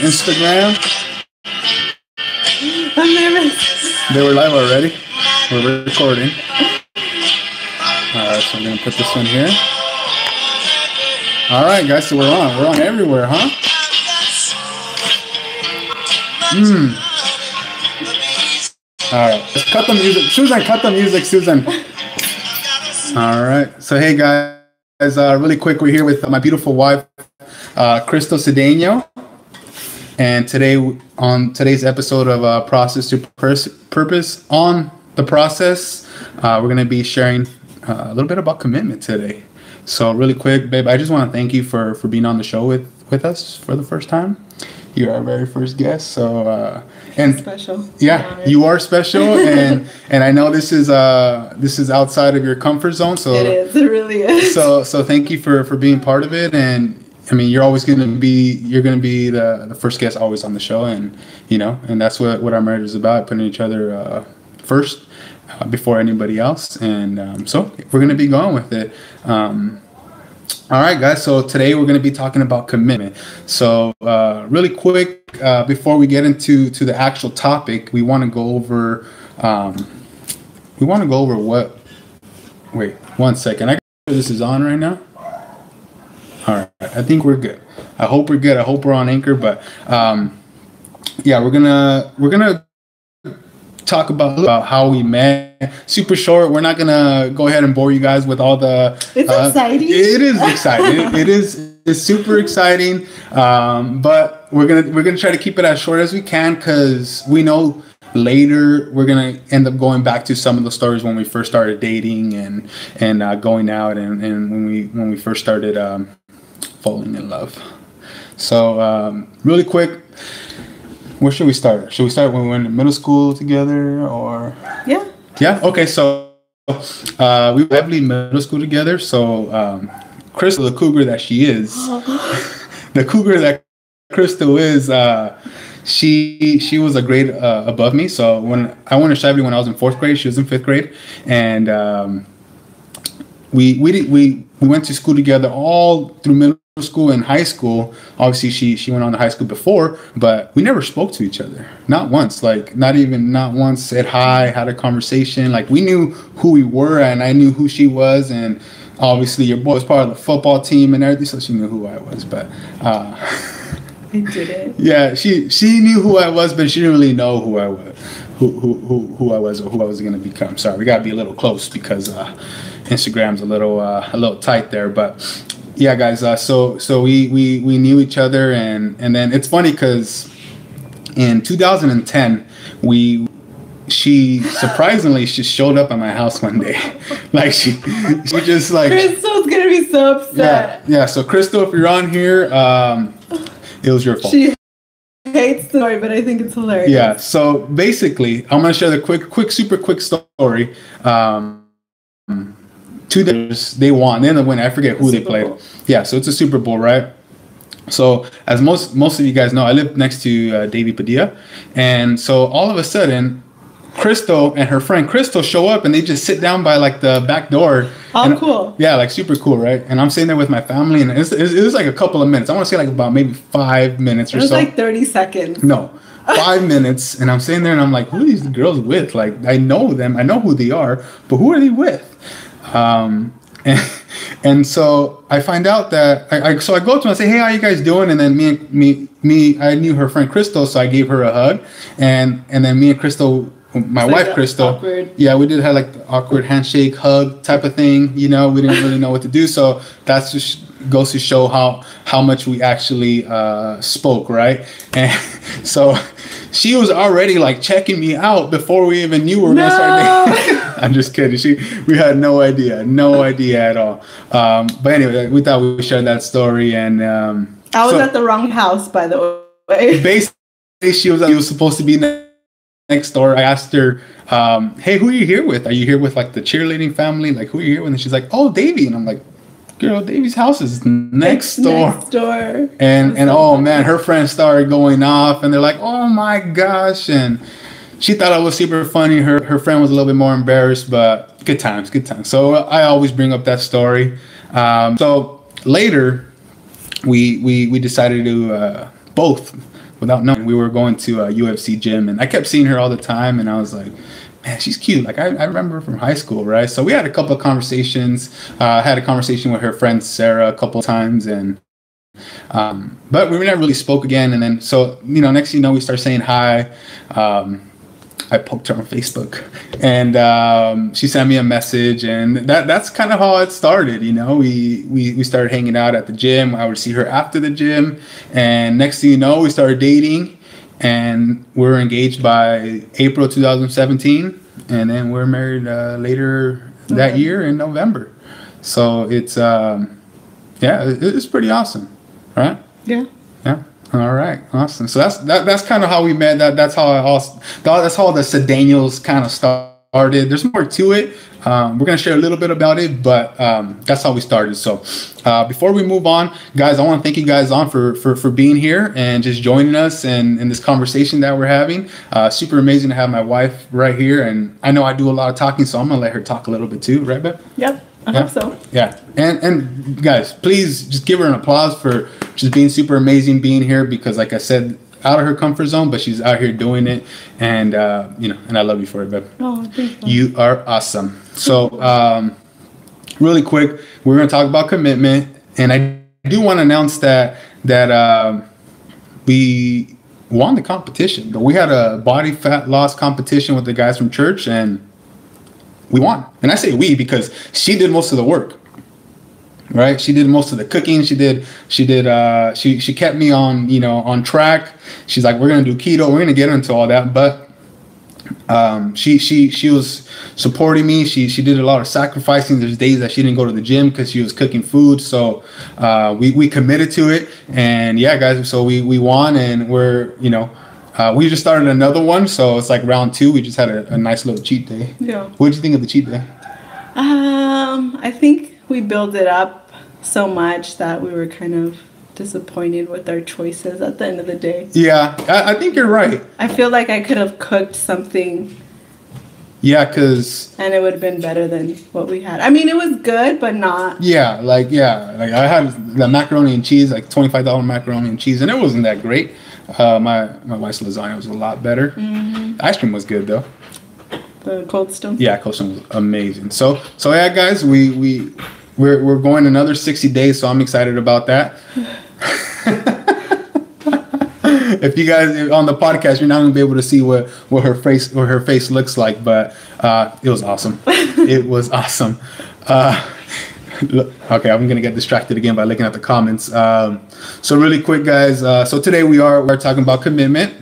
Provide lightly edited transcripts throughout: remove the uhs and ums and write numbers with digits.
Instagram. I'm nervous. They were live already. We're recording. Alright, so I'm going to put this one here. Alright, guys, so we're on. We're on everywhere, huh? Alright, let's cut the music. Susan, cut the music, Susan. Alright, so hey, guys, really quick, we're here with my beautiful wife, Krystal Cedeño. And today, on today's episode of Process to Purpose on the process, we're going to be sharing a little bit about commitment today. So really quick, babe, I just want to thank you for being on the show with us for the first time. You're our very first guest. So and special. Yeah, you are special, and I know this is outside of your comfort zone. So it is. It really is. So thank you for being part of it. And I mean, you're always going to be the first guest always on the show, and and that's what our marriage is about, putting each other first before anybody else. And so we're going to be going with it. All right, guys. So today we're going to be talking about commitment. So really quick, before we get into the actual topic, we want to go over what. Wait 1 second. I sure this is on right now. All right, I think we're good. I hope we're good. I hope we're on Anchor. But yeah, we're gonna talk about how we met. Super short. We're not gonna go ahead and bore you guys with all the. It's exciting. It is exciting. It's super exciting. But we're gonna try to keep it as short as we can, because we know later we're gonna end up going back to some of the stories when we first started dating and going out and when we first started falling in love. So really quick, where should we start? Should we start when we were in middle school together, or? Yeah. Okay. So we were heavily in middle school together. So Krystal, the cougar that she is, the cougar that Krystal is, she was a grade above me. So when I went to Chevy when I was in 4th grade, she was in 5th grade, and we went to school together all through middle school and high school. Obviously, she went on to high school before, but we never spoke to each other, not once. Like not once said hi, had a conversation. Like we knew who we were, and I knew who she was, and obviously your boy was part of the football team and everything, so she knew who I was. But I didn't. yeah, she knew who I was, but she didn't really know who I was, who I was, or who I was going to become. Sorry, we got to be a little close because Instagram's a little tight there. But yeah, guys, so we knew each other, and then it's funny because in 2010 she surprisingly just showed up at my house one day. Like she just like, Krystal's gonna be so upset. Yeah. So Krystal, if you're on here, it was your fault. She hates the story, but I think it's hilarious. Yeah. So basically, I'm gonna share the super quick story. Two days they won. They ended up winning. I forget who they played. Yeah. So it's a Super Bowl, right? So as most of you guys know, I live next to Davey Padilla, and so all of a sudden, Krystal and her friend Krystal show up, and they just sit down by like the back door. Oh, cool. Yeah, like super cool, right? And I'm sitting there with my family, and it was like a couple of minutes. I want to say like about maybe 5 minutes or so. It was like 30 seconds. No, 5 minutes. And I'm sitting there, and I'm like, who are these girls with? Like, I know them. I know who they are, but who are they with? And so I find out that so I go up to them and say, hey, how you guys doing? And then me, I knew her friend Krystal, so I gave her a hug, and then me and Krystal, my wife Krystal, yeah, we did have like the awkward handshake, hug type of thing. We didn't really know what to do. So that's just goes to show how much we actually spoke, right? And so she was already like checking me out before we even knew we were gonna start dating. I'm just kidding. We had no idea at all. But anyway, we thought we shared that story, and I was at the wrong house, by the way. Basically, she was supposed to be next door. I asked her, hey, who are you here with? Are you here with like the cheerleading family? Like, who are you here with? And she's like, oh, Davey. And I'm like, girl, Davey's house is next door. And oh man, her friends started going off, and they're like, oh my gosh. And she thought I was super funny. Her friend was a little bit more embarrassed, but good times. So I always bring up that story. So later, we decided to both without knowing, we were going to a UFC gym, and I kept seeing her all the time, and I was like, man, she's cute. Like, I remember her from high school, right? So we had a couple of conversations. Had a conversation with her friend Sarah a couple of times, and but we never really spoke again. And then, so, you know, next thing you know, we start saying hi. I poked her on Facebook, and she sent me a message, and that's kind of how it started. You know, we started hanging out at the gym. I would see her after the gym, and next thing you know, we started dating, and we were engaged by April 2017, and then we're married later that year in November. So it's it's pretty awesome, right? Yeah. Yeah. All right, awesome. So that's kind of how we met. That's how the Cedeños kind of started. There's more to it. We're gonna share a little bit about it, but that's how we started. So before we move on, guys, I want to thank you guys for being here and just joining us in this conversation that we're having. Super amazing to have my wife right here, and I know I do a lot of talking, so I'm gonna let her talk a little bit too, right, Beth? Yep. I hope so. Yeah. And guys, please just give her an applause for just being super amazing being here, because like I said, out of her comfort zone, but she's out here doing it, and you know, and I love you for it, babe. Oh, thank you. You are awesome. So really quick, we're going to talk about commitment, and I do want to announce that we won the competition. But we had a body fat loss competition with the guys from church, and we won. And I say we because she did most of the work, right? She did most of the cooking. She kept me on track. She's like, we're going to do keto. We're going to get into all that. But she was supporting me. She did a lot of sacrificing. There's days that she didn't go to the gym because she was cooking food. So we committed to it. And yeah, guys, so we won, and we just started another one, so it's like round 2. We just had a nice little cheat day. Yeah. What did you think of the cheat day? I think we built it up so much that we were kind of disappointed with our choices at the end of the day. Yeah, I think you're right. I feel like I could have cooked something. Yeah, and it would have been better than what we had. I mean, it was good, but not. Yeah, like I had the macaroni and cheese, like $25 macaroni and cheese, and it wasn't that great. My wife's lasagna was a lot better. Mm-hmm. Ice cream was good though. The Cold Stone. Yeah, Cold Stone was amazing. So yeah, guys, we're going another 60 days, so I'm excited about that. If you guys on the podcast, you're not gonna be able to see what her face looks like, but it was awesome. It was awesome. Okay, I'm gonna get distracted again by looking at the comments. So really quick, guys. So today we're talking about commitment.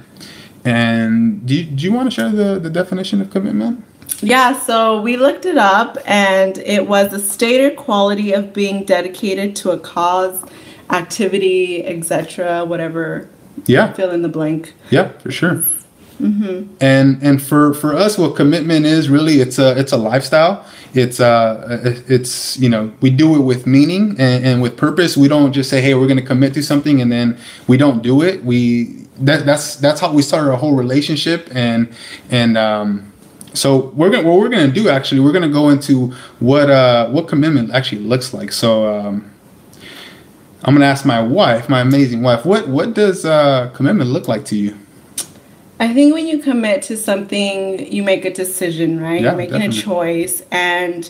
And do you want to share the definition of commitment? Yeah, so we looked it up, and it was a state or quality of being dedicated to a cause, activity, etc., whatever. Yeah. Fill in the blank. Yeah, for sure. Mm-hmm. And for us, what commitment is really, it's a lifestyle. It's we do it with meaning and with purpose. We don't just say, hey, we're going to commit to something and then we don't do it. That's how we started our whole relationship. And so what we're going to do, actually, we're going to go into what commitment actually looks like. So I'm going to ask my wife, my amazing wife, what does commitment look like to you? I think when you commit to something, you make a decision, right? Yeah, you're making definitely. a choice, and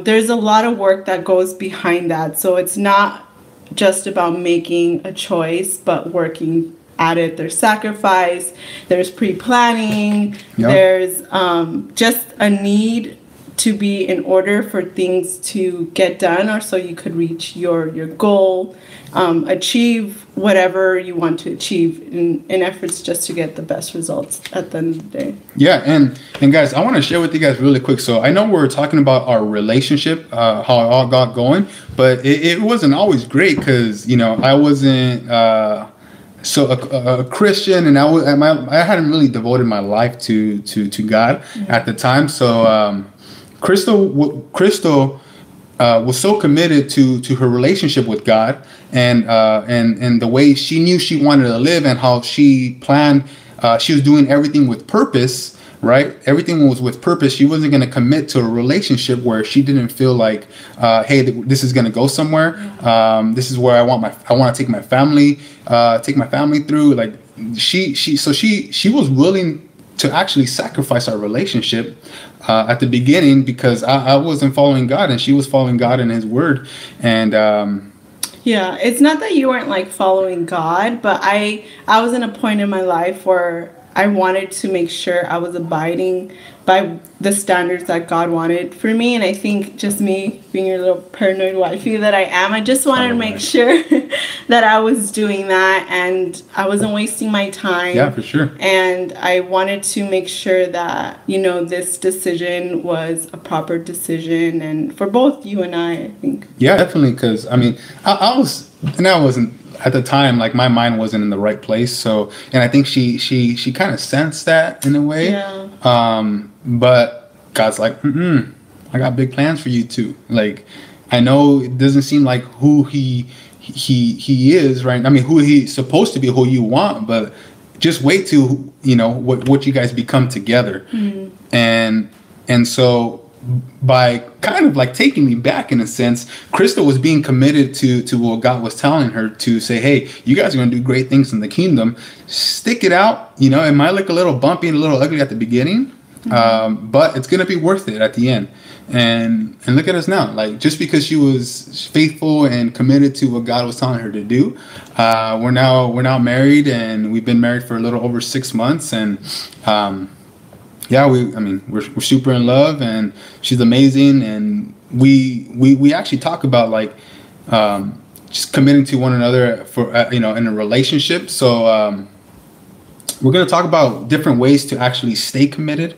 there's a lot of work that goes behind that. So it's not just about making a choice, but working at it. There's sacrifice, there's pre-planning, Yep. There's just a need to be in order for things to get done, or so you could reach your goal, achieve whatever you want to achieve in efforts just to get the best results at the end of the day. Yeah, and guys, I want to share with you guys really quick. So I know we're talking about our relationship, how it all got going, but it wasn't always great because I wasn't a Christian, and I hadn't really devoted my life to God at the time. So Krystal was so committed to her relationship with God and the way she knew she wanted to live and how she planned she was doing everything with purpose, right? Everything was with purpose. She wasn't going to commit to a relationship where she didn't feel like, hey, this is going to go somewhere. This is where I want to take my family through. Like she was willing to actually sacrifice our relationship at the beginning, because I wasn't following God and she was following God and His Word. And yeah, it's not that you weren't like following God, but I was in a point in my life where I wanted to make sure I was abiding by the standards that God wanted for me. And I think just me being your little paranoid wifey that I am, I just wanted to make sure that I was doing that and I wasn't wasting my time. Yeah, for sure. And I wanted to make sure that, you know, this decision was a proper decision, and for both you and I think. Yeah, definitely. Because I mean, I wasn't at the time, like my mind wasn't in the right place. So, and I think she kind of sensed that in a way. Yeah. But God's like, I got big plans for you too. Like, I know it doesn't seem like who he is, right? I mean, who he's supposed to be, who you want, but just wait till, you know, what you guys become together. And so by kind of like taking me back in a sense, Krystal was being committed to what God was telling her to say, hey, you guys are going to do great things in the kingdom. Stick it out. You know, it might look a little bumpy and a little ugly at the beginning, but it's going to be worth it at the end. And look at us now. Like, just because she was faithful and committed to what God was telling her to do, we're now married, and we've been married for a little over 6 months. And yeah, we're super in love, and she's amazing. And we actually talk about like just committing to one another for you know, in a relationship. So we're going to talk about different ways to actually stay committed.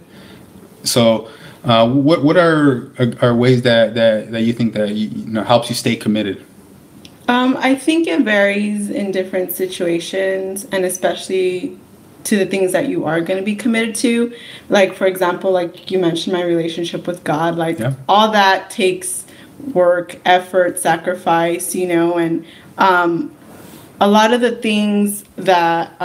So what are ways that you think that you know helps you stay committed? I think it varies in different situations, and especially to the things that you are going to be committed to. Like, for example, like you mentioned, my relationship with God, like all that takes work, effort, sacrifice, you know, and a lot of the things that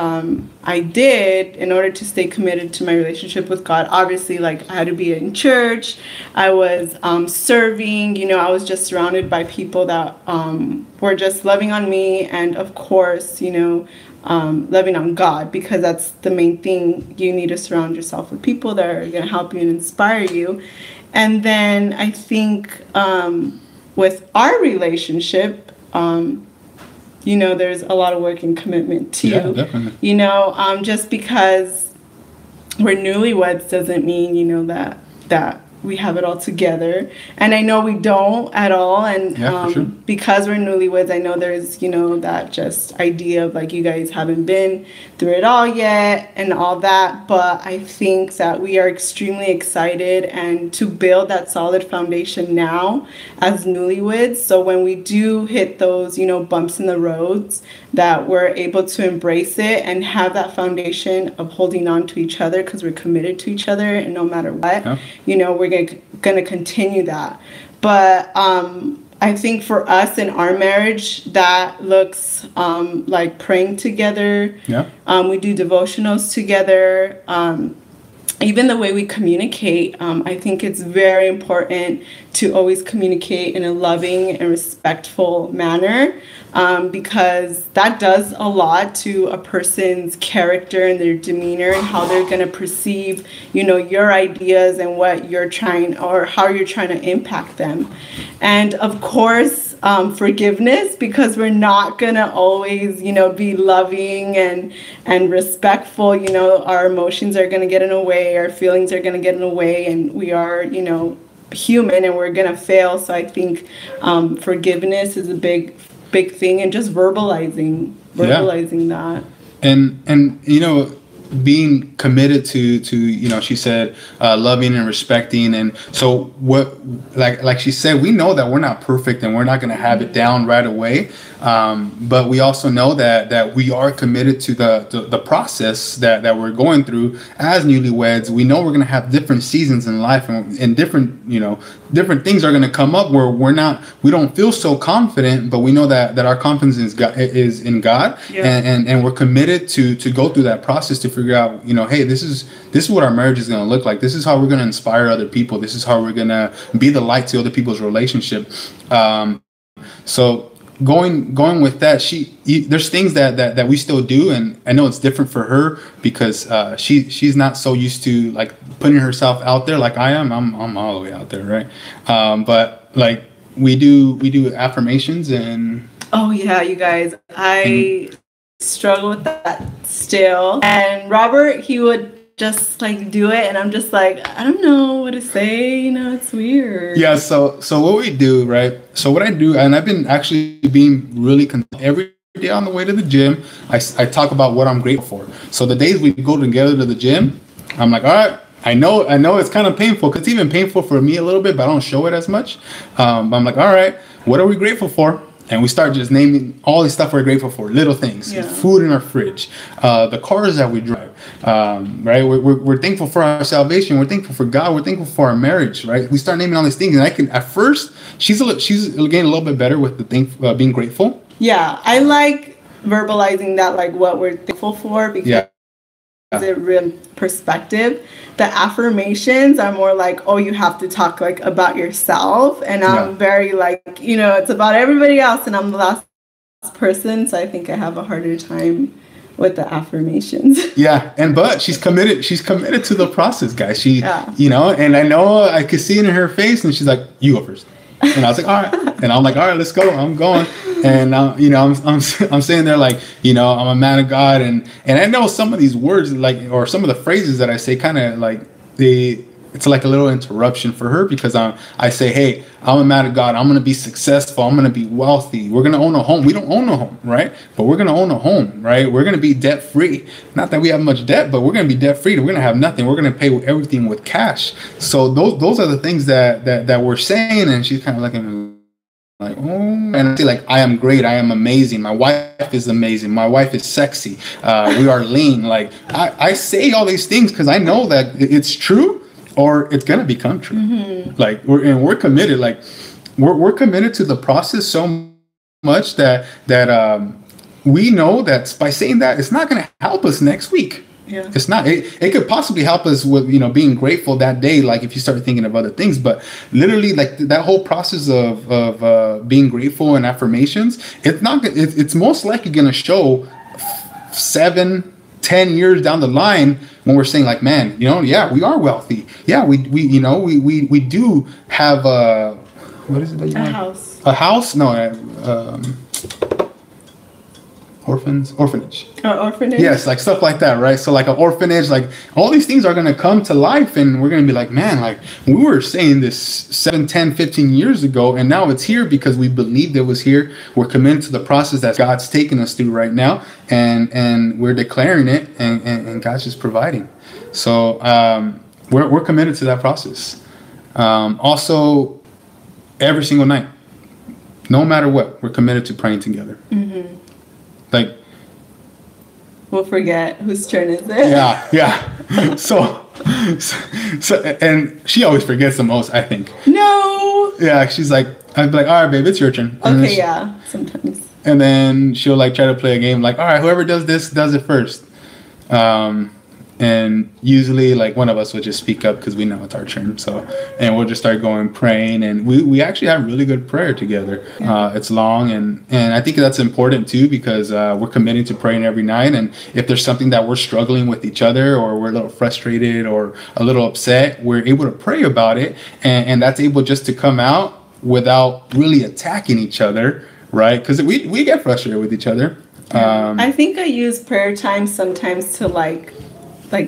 I did in order to stay committed to my relationship with God, obviously, like I had to be in church, I was serving, you know, I was just surrounded by people that were just loving on me, and of course, you know, loving on God, because that's the main thing. You need to surround yourself with people that are going to help you and inspire you. And then I think with our relationship, you know, there's a lot of work and commitment too. Yeah, definitely. You know, just because we're newlyweds doesn't mean, you know, that we have it all together. And I know we don't at all. And for sure. Because we're newlyweds, I know there's, you know, that just idea of like you guys haven't been through it all yet and all that. But I think that we are extremely excited and to build that solid foundation now as newlyweds. So when we do hit those, you know, bumps in the roads, that we're able to embrace it and have that foundation of holding on to each other because we're committed to each other, and no matter what, you know, we're going to continue that. But I think for us in our marriage, that looks like praying together. We do devotionals together. Even the way we communicate, I think it's very important to always communicate in a loving and respectful manner, because that does a lot to a person's character and their demeanor and how they're going to perceive, you know, your ideas and what you're trying, or how you're trying to impact them. And of course, forgiveness, because we're not going to always, you know, be loving and respectful. You know, our emotions are going to get in the way, our feelings are going to get in the way, and we are, you know, human and we're going to fail. So I think forgiveness is a big thing, and just verbalizing that. And you know, being committed to you know, she said loving and respecting. And so what, like she said, we know that we're not perfect and we're not going to have it down right away, but we also know that we are committed to the process that we're going through as newlyweds. We know we're going to have different seasons in life and different, you know, different things are going to come up where we don't feel so confident, but we know that our confidence is in God, and we're committed to go through that process to figure out, hey, this is what our marriage is going to look like. This is how we're going to inspire other people. This is how we're going to be the light to other people's relationship. So going with that, there's things that we still do, and I know it's different for her because she's not so used to like putting herself out there like I am. I'm all the way out there, right? But like we do affirmations and you guys, I struggle with that still. And Robert, he would just like do it, and I'm just like, I don't know what to say, it's weird. Yeah, so what we do, right? So what I do, and I've been actually being really every day on the way to the gym, I talk about what I'm grateful for. So the days we go together to the gym, I'm like, all right, I know it's kind of painful, because it's even painful for me a little bit, but I don't show it as much. But I'm like, all right, what are we grateful for? And we start just naming all the stuff we're grateful for, little things, food in our fridge, the cars that we drive, right? We're thankful for our salvation. We're thankful for God. We're thankful for our marriage, right? We start naming all these things, and at first, she's getting a little bit better with the being grateful. Yeah, I like verbalizing that, like what we're thankful for, because it really perspective. The affirmations are more like, you have to talk like about yourself, and I'm very like, it's about everybody else, and I'm the last person, so I think I have a harder time with the affirmations. But she's committed to the process, guys. And I know I could see it in her face, and she's like, you go first. And I was like, all right. And I'm like, all right, let's go. I'm going. And I'm saying there like, I'm a man of God, and I know some of these words, like, or some of the phrases that I say, kind of like it's like a little interruption for her, because I say, hey, I'm a man of God. I'm going to be successful. I'm going to be wealthy. We're going to own a home. We don't own a home, right? But we're going to own a home, right? We're going to be debt free. Not that we have much debt, but we're going to be debt free. We're going to have nothing. We're going to pay everything with cash. So those are the things that we're saying. And she's kind of looking at me like, oh, and I say like, I am great. I am amazing. My wife is amazing. My wife is sexy. We are lean. Like I say all these things because I know that it's true, or it's gonna become true. Mm-hmm. Like we're committed. Like we're committed to the process so much that we know that by saying that, it's not gonna help us next week. Yeah. It's not. It could possibly help us with being grateful that day. Like if you start thinking of other things, but literally like that whole process of being grateful and affirmations, it's not. It's most likely gonna show 7-10 years down the line when we're saying like, man, we are wealthy. Yeah, we do have what is it that you want? House. A house? No, orphanage. Orphanage? Yes, like stuff like that, right? So like an orphanage, like all these things are going to come to life, and we're going to be like, man, like we were saying this 7, 10, 15 years ago, and now it's here because we believed it was here. We're committed to the process that God's taking us through right now, and we're declaring it, and God's just providing. So we're committed to that process. Also, every single night, no matter what, we're committed to praying together. Mm-hmm. Like, we'll forget whose turn is it. Yeah. So, and she always forgets the most, I think. No. Yeah, she's like, I'd be like, all right, babe, it's your turn. Okay, yeah, sometimes. And then she'll like try to play a game, like, all right, whoever does this does it first. And usually, like, one of us will just speak up because we know it's our turn. So, and we'll just start going praying, and we actually have really good prayer together. Yeah. It's long, and I think that's important too, because we're committing to praying every night. And if there's something that we're struggling with each other, or we're a little frustrated or a little upset, we're able to pray about it, and that's able just to come out without really attacking each other, right? Because we get frustrated with each other. I think I use prayer time sometimes to like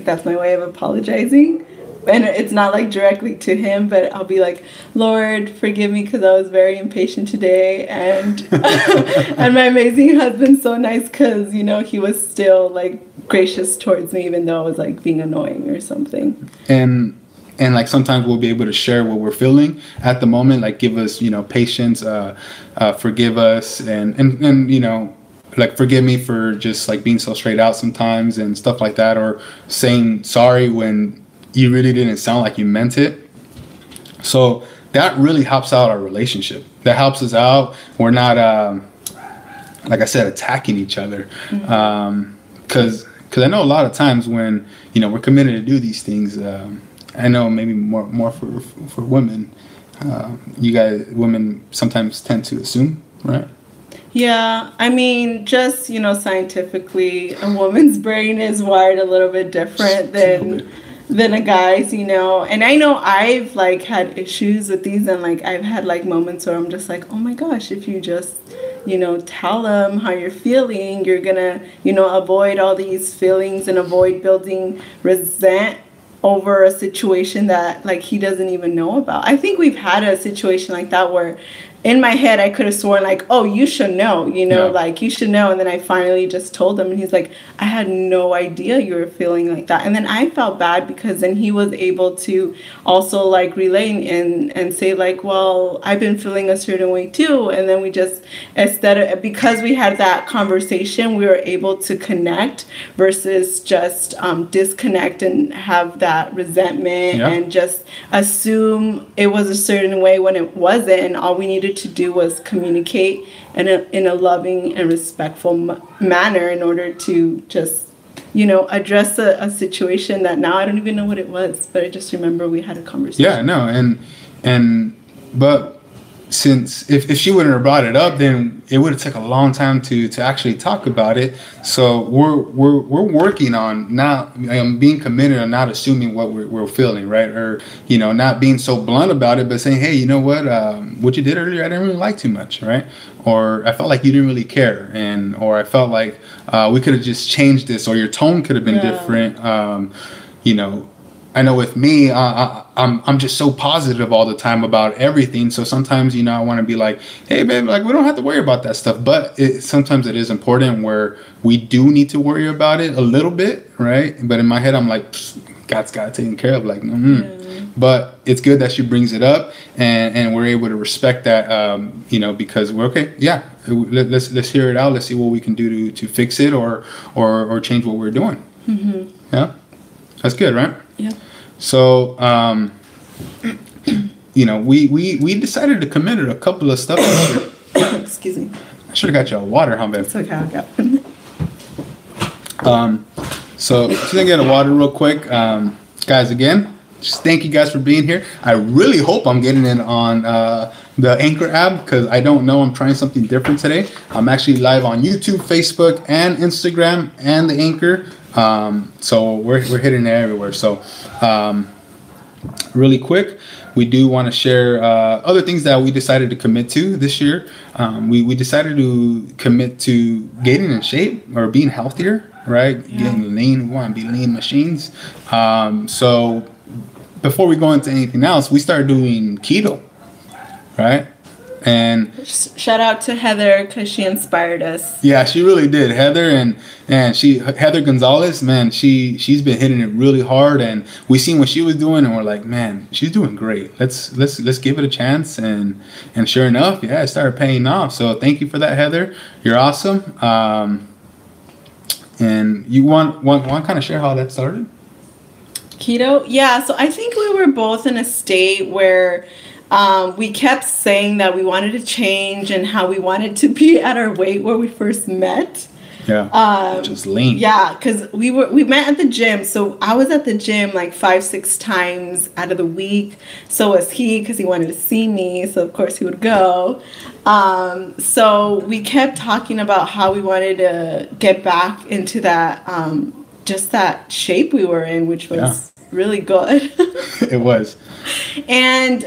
that's my way of apologizing, and it's not like directly to him, but I'll be like, Lord, forgive me because I was very impatient today, and and my amazing husband's so nice because he was still like gracious towards me even though I was like being annoying or something. And like sometimes we'll be able to share what we're feeling at the moment, like give us patience, forgive us, and like forgive me for just like being so straight out sometimes and stuff like that, or saying sorry when you really didn't sound like you meant it. So that really helps out our relationship. That helps us out. We're not, like I said, attacking each other. Because I know a lot of times when, we're committed to do these things, I know maybe more for women, you guys, women sometimes tend to assume, right? Yeah, I mean, just, scientifically, a woman's brain is wired a little bit different than a guy's, And I know I've, like, had issues with these, and, like, I've had, like, moments where I'm just like, oh, my gosh, if you just, tell them how you're feeling, you're gonna, avoid all these feelings and avoid building resent over a situation that, like, he doesn't even know about. I think we've had a situation like that where in my head I could have sworn, like, oh, you should know, like, you should know. And then I finally just told him, and he's like, I had no idea you were feeling like that. And then I felt bad because then he was able to also, like, relay and say, like, well, I've been feeling a certain way too. And then we just, because we had that conversation, we were able to connect versus just disconnect and have that resentment and just assume it was a certain way when it wasn't. And all we needed to do was communicate in a loving and respectful manner in order to just, address a situation that now I don't even know what it was, but I just remember we had a conversation. Yeah, no, but since if she wouldn't have brought it up, then it would have taken a long time to actually talk about it. So we're working on not being committed and not assuming what we're feeling, right? Or not being so blunt about it, but saying, hey, you know what you did earlier, I didn't really like too much, right? Or I felt like you didn't really care, or I felt like we could have just changed this, or your tone could have been different. I know with me, I'm just so positive all the time about everything. So sometimes, I want to be like, hey, babe, like, we don't have to worry about that stuff. But sometimes it is important where we do need to worry about it a little bit, right? But in my head, I'm like, God's got it taken care of. Like, But it's good that she brings it up, and we're able to respect that, because we're okay. Yeah, let's hear it out. Let's see what we can do to fix it or change what we're doing. Mm-hmm. Yeah, that's good, right? Yeah. So, we decided to commit to a couple of stuff. Excuse me. I should have got you a water, huh, babe? It's okay, I got So just gonna get a water real quick. Guys, again, just thank you guys for being here. I really hope I'm getting in on the Anchor app, because I don't know. I'm trying something different today. I'm actually live on YouTube, Facebook, and Instagram, and the Anchor. So we're hitting it everywhere. So really quick, we do want to share other things that we decided to commit to this year. We decided to commit to getting in shape or being healthier, right? Yeah. Getting lean. We want to be lean machines. So before we go into anything else, we started doing keto, right? And shout out to Heather, because she inspired us. Yeah, she really did. Heather and Heather Gonzalez, man, she's been hitting it really hard, and we seen what she was doing, and we're like, man, she's doing great. Let's give it a chance, and sure enough, yeah, it started paying off. So thank you for that, Heather. You're awesome. And you want kind of share how that started? Keto? Yeah, so I think we were both in a state where we kept saying that we wanted to change and how we wanted to be at our weight where we first met. Yeah, just lean. Yeah, because we met at the gym. So I was at the gym like 5-6 times out of the week. So was he, because he wanted to see me. So of course he would go. So we kept talking about how we wanted to get back into that, just that shape we were in, which was really good. It was. And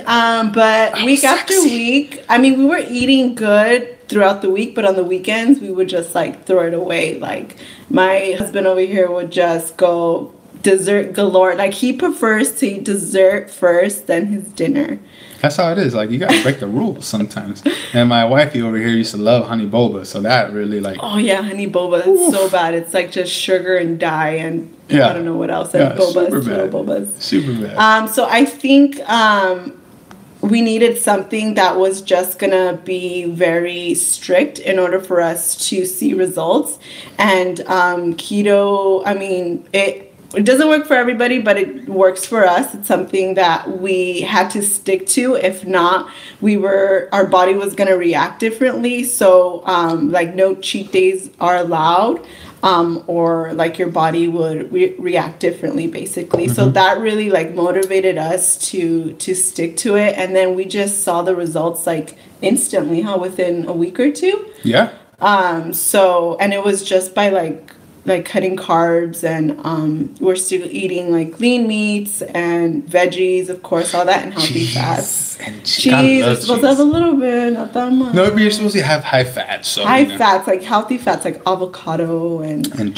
but week after week, I mean, we were eating good throughout the week, but on the weekends we would just like throw it away. Like my husband over here would just go dessert galore. Like he prefers to eat dessert first, then his dinner. That's how it is. Like, you gotta break the rules sometimes. And my wifey over here used to love honey boba, so that really like. Oh yeah, honey boba. That's so bad. It's like just sugar and dye and I don't know what else. And bobas, little bobas. Super bad. So I think we needed something that was just gonna be very strict in order for us to see results. And keto, I mean, it doesn't work for everybody, but it works for us. It's something that we had to stick to. If not, our body was going to react differently. So like no cheat days are allowed, or like your body would react differently, basically. Mm-hmm. So that really like motivated us to stick to it. And then we just saw the results like instantly, within a week or two. Yeah. So, and it was just by like cutting carbs, and we're still eating like lean meats and veggies, of course, all that, and healthy fats. And cheese. We're supposed to have a little bit, not that much. No, but you're supposed to have high fats. So, fats, like healthy fats, like avocado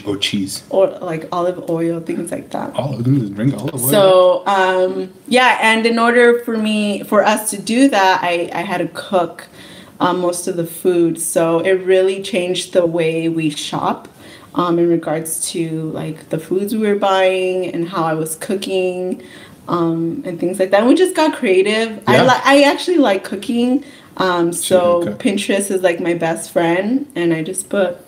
or cheese, or like olive oil, things like that. Drink olive oil. So, and in order for us to do that, I had to cook most of the food. So it really changed the way we shop. In regards to like the foods we were buying and how I was cooking, and things like that. And we just got creative. Yeah. I actually like cooking. So Pinterest is like my best friend, and I just put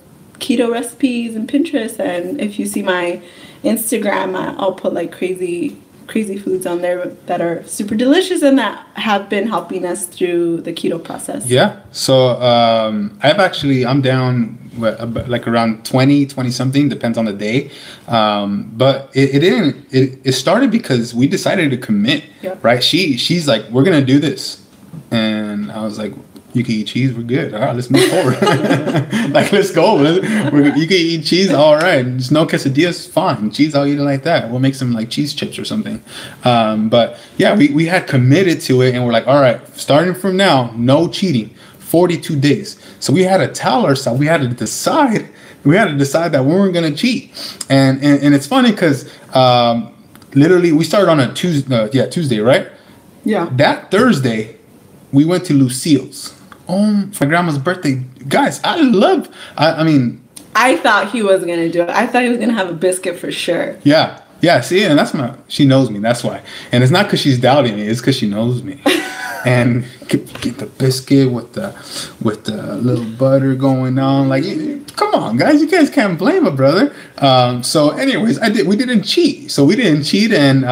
keto recipes in Pinterest. And if you see my Instagram, I'll put like crazy foods on there that are super delicious and that have been helping us through the keto process. Yeah. So I'm down like around 20 something, depends on the day. But it started because we decided to commit, right? She's like, we're going to do this. And I was like, you can eat cheese, we're good. All right, let's move forward. Like, let's go. You can eat cheese, all right. There's no quesadillas, fine. Cheese, I'll eat it like that. We'll make some like cheese chips or something. But yeah, we had committed to it, and we're like, all right, starting from now, no cheating. 42 days. So we had to tell ourselves, we had to decide that we weren't going to cheat. And it's funny because literally we started on a Tuesday, right? Yeah. That Thursday, we went to Lucille's. For my grandma's birthday. Guys, I mean, I thought he was going to do it. I thought he was going to have a biscuit for sure. Yeah. See, and she knows me. That's why. And it's not because she's doubting me. It's because she knows me. And get the biscuit with the little butter going on. Like, come on, guys. You guys can't blame a brother. So anyways, we didn't cheat. So we didn't cheat. And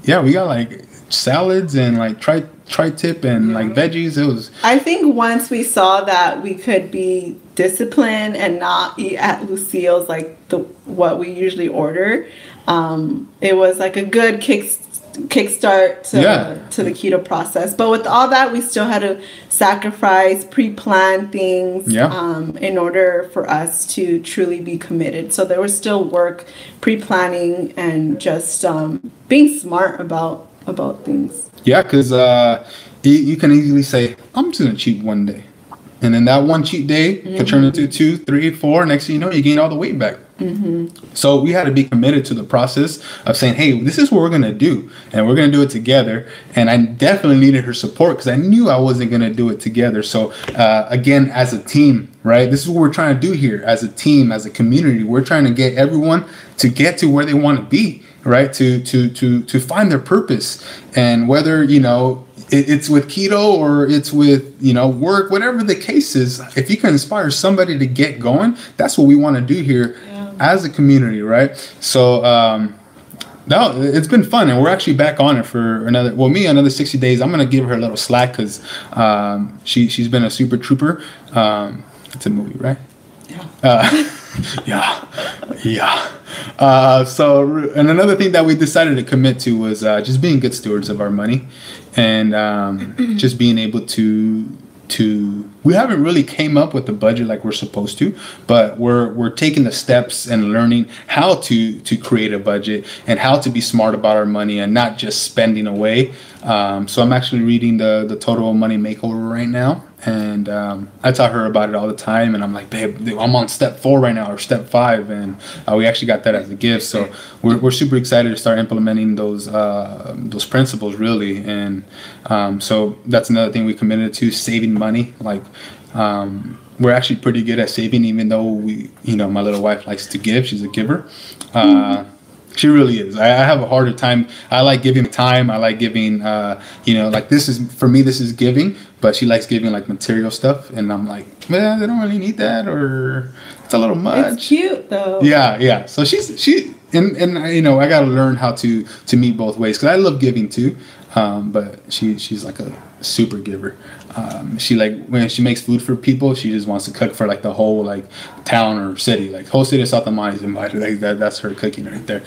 we got like salads and like tri-tip and like veggies. It was. I think once we saw that we could be disciplined and not eat at Lucille's like what we usually order, it was like a good kickstart to the keto process. But with all that, we still had to sacrifice, pre-plan things in order for us to truly be committed. So there was still work, pre-planning, and just being smart about things. Yeah, because you can easily say, I'm just going to cheat one day. And then that one cheat day could turn into 2, 3, 4. Next thing you know, you gain all the weight back. Mm-hmm. So we had to be committed to the process of saying, hey, this is what we're going to do. And we're going to do it together. And I definitely needed her support because I knew I wasn't going to do it together. So again, as a team, right, this is what we're trying to do here as a team, as a community. We're trying to get everyone to get to where they want to be, right, to find their purpose. And whether, it's with keto or it's with, work, whatever the case is, if you can inspire somebody to get going, that's what we want to do here as a community, right? So, no, it's been fun, and we're actually back on it for another 60 days. I'm going to give her a little slack because she's been a super trooper. It's a movie, right? Yeah. So, and another thing that we decided to commit to was just being good stewards of our money, and just being able to we haven't really came up with the budget like we're supposed to, but we're taking the steps and learning how to create a budget and how to be smart about our money and not just spending away. So I'm actually reading the Total Money Makeover right now, and I tell her about it all the time, and I'm like, babe, I'm on step 4 right now, or step 5, and we actually got that as a gift. So we're super excited to start implementing those principles, really. And so that's another thing we committed to, saving money. Like we're actually pretty good at saving, even though my little wife likes to give. She's a giver. She really is. I have a harder time. I like giving time. I like giving, like this is giving, but she likes giving like material stuff. And I'm like, man, they don't really need that, or it's a little much. It's cute though. Yeah. So and you know, I got to learn how to meet both ways, because I love giving too, but she's like a super giver. She, like, when she makes food for people, she just wants to cook for like the whole like town or city, like whole city of South Amani is invited. Like that's her cooking right there.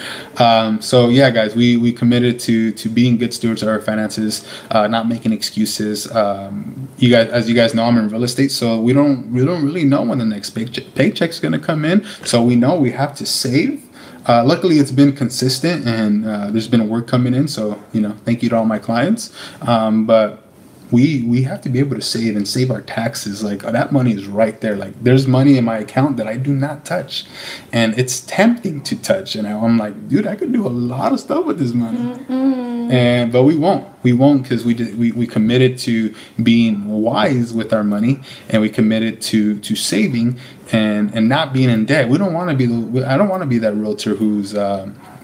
So yeah, guys, we committed to being good stewards of our finances, not making excuses. You guys, as you guys know, I'm in real estate, so we don't really know when the next paycheck's gonna come in. So we know we have to save. Luckily, it's been consistent, and there's been work coming in. So, you know, thank you to all my clients. But we have to be able to save our taxes. Like, that money is right there. Like, there's money in my account that I do not touch, and it's tempting to touch. And I'm like, dude, I could do a lot of stuff with this money. Mm-hmm. But we won't, because we committed to being wise with our money, and we committed to saving and not being in debt. I don't want to be that realtor who's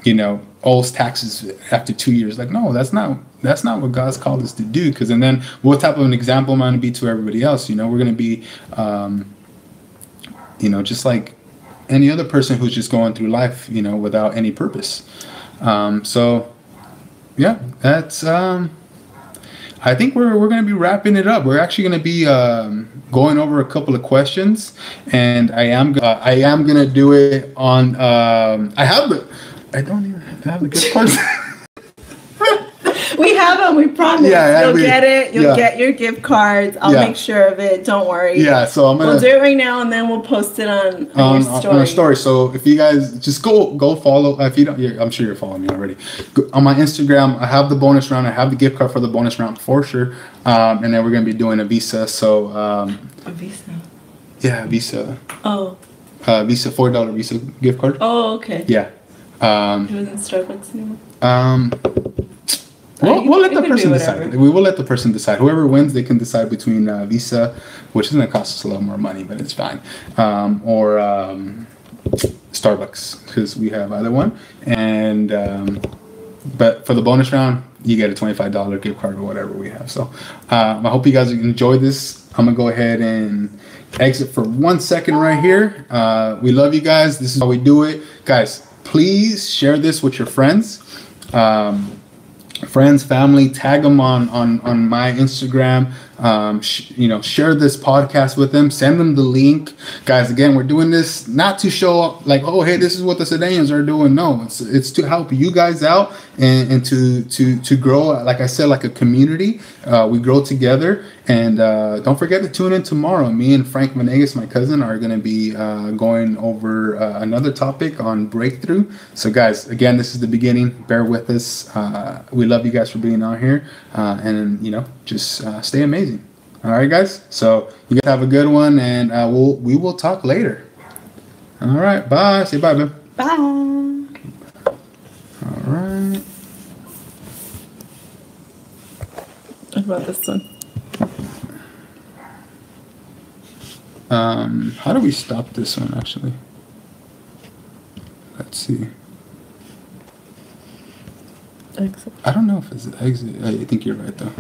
you know, owes taxes after 2 years. Like, no, that's not what God's called us to do. Because, and then what type of an example am I going to be to everybody else? You know, we're going to be you know, just like any other person who's just going through life, you know, without any purpose. So yeah, that's I think we're going to be wrapping it up. We're actually going to be going over a couple of questions, and I am going to do it on I don't even have the gift cards. We have them. We promise. You'll get it. You'll get your gift cards. I'll make sure of it. Don't worry. Yeah. So we'll do it right now, and then we'll post it on your story. On a story. So if you guys just go follow. If you don't, I'm sure you're following me already. On my Instagram, I have the bonus round. I have the gift card for the bonus round for sure. And then we're gonna be doing a Visa. So a Visa. Yeah, Visa. Oh. Visa $4 Visa gift card. Oh, okay. Yeah. It wasn't Starbucks anymore. We'll let the person decide. We will let the person decide. Whoever wins, they can decide between Visa, which is going to cost us a lot more money, but it's fine, or Starbucks, because we have either one. And but for the bonus round, you get a $25 gift card or whatever we have. So I hope you guys enjoyed this. I'm gonna go ahead and exit for 1 second right here. We love you guys. This is how we do it, guys. Please share this with your friends. Friends, family, tag them on my Instagram. You know, share this podcast with them. Send them the link, guys. Again, we're doing this not to show like, oh, hey, this is what the Cedeños are doing. No, it's to help you guys out and to grow. Like I said, like a community. We grow together. And don't forget to tune in tomorrow. Me and Frank Venegas, my cousin, are going to be going over another topic on breakthrough. So, guys, again, this is the beginning. Bear with us. We love you guys for being on here. And, you know, just stay amazing. All right, guys. So, you guys have a good one. And we will talk later. All right. Bye. Say bye, babe. Bye. All right. What about this one? How do we stop this one, actually? Let's see. Exit. I don't know if it's exit. I think you're right, though.